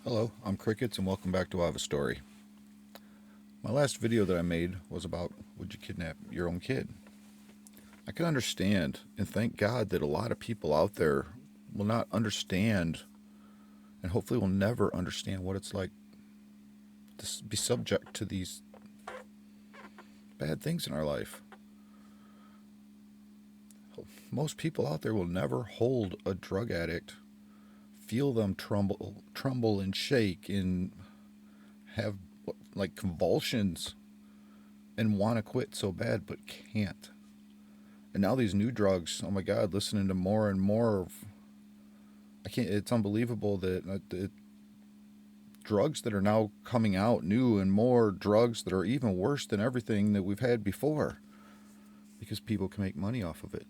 Hello, I'm Crickets and welcome back to I Have a Story. My last video that I made was about would you kidnap your own kid? I can understand and thank God that a lot of people out there will not understand and hopefully will never understand what it's like to be subject to these bad things in our life. Most people out there will never hold a drug addict, feel them tremble and shake and have like convulsions and want to quit so bad but can't. And now these new drugs, oh my God, listening to more and more of, I can't, it's unbelievable that drugs that are now coming out, new and more drugs that are even worse than everything that we've had before because people can make money off of it.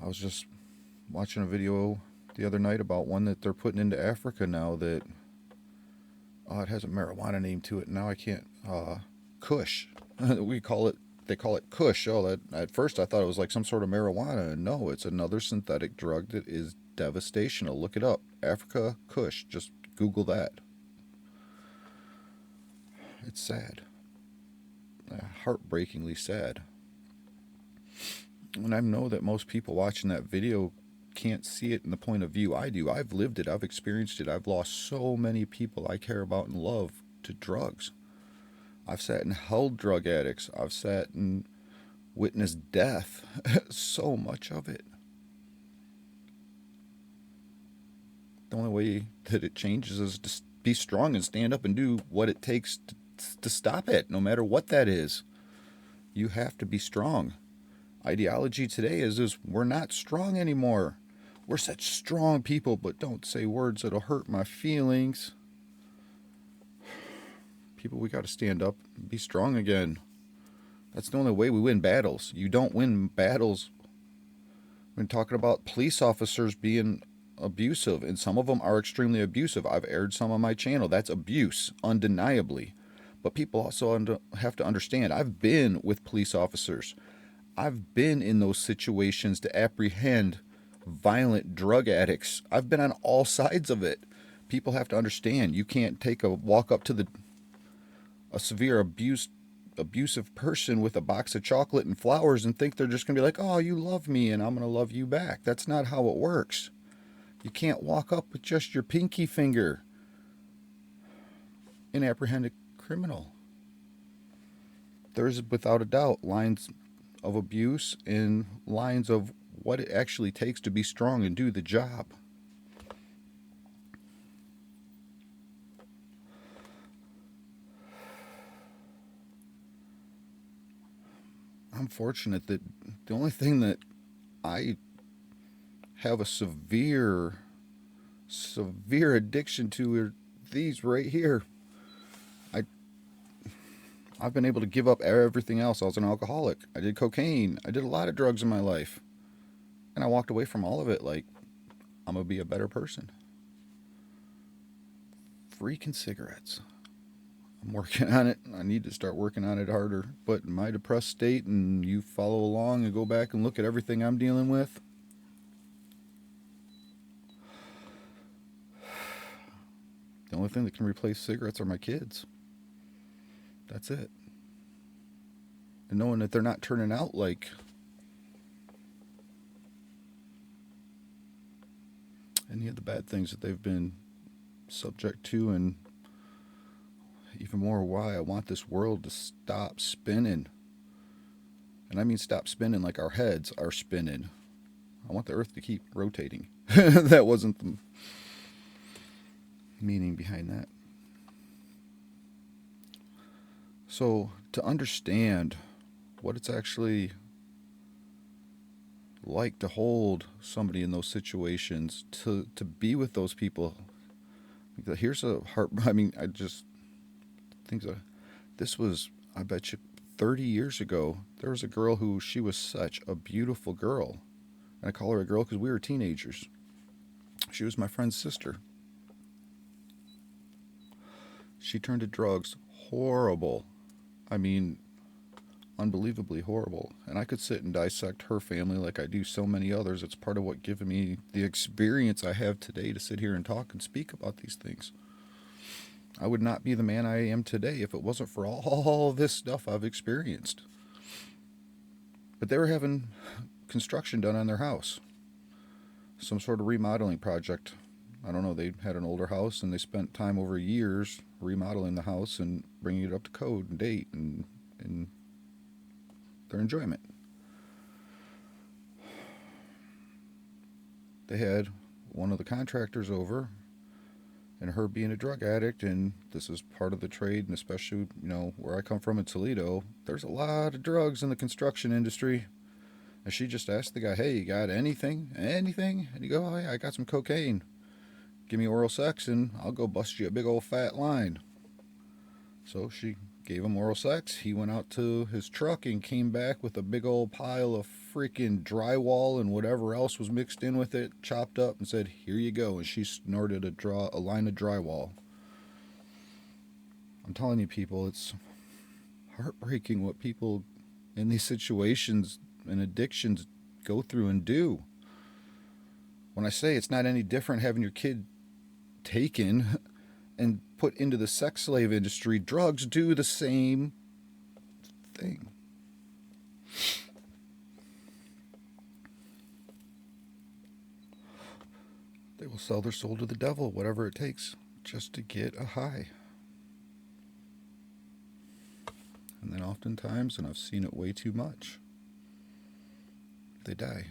I was just watching a video the other night about one that they're putting into Africa now that, it has a marijuana name to it. Now I can't, Kush. They call it Kush. At first I thought it was like some sort of marijuana. No, it's another synthetic drug that is devastational. Look it up. Africa Kush. Just Google that. It's sad. Heartbreakingly sad. And I know that most people watching that video can't see it in the point of view I do. I've lived it. I've experienced it. I've lost so many people I care about and love to drugs. I've sat and held drug addicts. I've sat and witnessed death. So much of it. The only way that it changes is to be strong and stand up and do what it takes to stop it, no matter what that is. You have to be strong. Ideology today is we're not strong anymore. We're such strong people, but don't say words that'll hurt my feelings. People, we got to stand up and be strong again. That's the only way we win battles. You don't win battles. We're talking about police officers being abusive, and some of them are extremely abusive. I've aired some on my channel. That's abuse, undeniably. But people also have to understand, I've been with police officers. I've been in those situations to apprehend violent drug addicts. I've been on all sides of it. People have to understand, you can't take a walk up to a severe abusive person with a box of chocolate and flowers and think they're just going to be like, oh, you love me and I'm going to love you back. That's not how it works. You can't walk up with just your pinky finger and apprehend a criminal. There's, without a doubt, lines of abuse and lines of what it actually takes to be strong and do the job. I'm fortunate that the only thing that I have a severe addiction to are these right here. I've been able to give up everything else. I was an alcoholic. I did cocaine. I did a lot of drugs in my life. And I walked away from all of it like, I'm going to be a better person. Freaking cigarettes. I'm working on it. I need to start working on it harder. But in my depressed state, and you follow along and go back and look at everything I'm dealing with, the only thing that can replace cigarettes are my kids. That's it. And knowing that they're not turning out like any of the bad things that they've been subject to, and even more why I want this world to stop spinning. And I mean stop spinning like our heads are spinning. I want the earth to keep rotating. That wasn't the meaning behind that. So to understand what it's actually like to hold somebody in those situations, to be with those people, here's a heart. I mean, I just think that this was, I bet you, 30 years ago. There was a girl who, she was such a beautiful girl, and I call her a girl because we were teenagers. She was my friend's sister. She turned to drugs. Horrible. I mean, unbelievably horrible. And I could sit and dissect her family like I do so many others. It's part of what given me the experience I have today to sit here and talk and speak about these things. I would not be the man I am today if it wasn't for all this stuff I've experienced. But they were having construction done on their house. Some sort of remodeling project. I don't know, they had an older house and they spent time over years remodeling the house and bringing it up to code and date and their enjoyment. They had one of the contractors over, and her being a drug addict, and this is part of the trade, and especially, where I come from in Toledo, there's a lot of drugs in the construction industry. And she just asked the guy, hey, you got anything? Anything? And you go, oh yeah, I got some cocaine. Give me oral sex and I'll go bust you a big old fat line. So she gave him oral sex. He went out to his truck and came back with a big old pile of freaking drywall and whatever else was mixed in with it, chopped up, and said, here you go. And she snorted a line of drywall. I'm telling you, people, it's heartbreaking what people in these situations and addictions go through and do. When I say it's not any different having your kid taken and put into the sex slave industry, drugs do the same thing. They will sell their soul to the devil, whatever it takes, just to get a high. And then oftentimes, and I've seen it way too much, they die.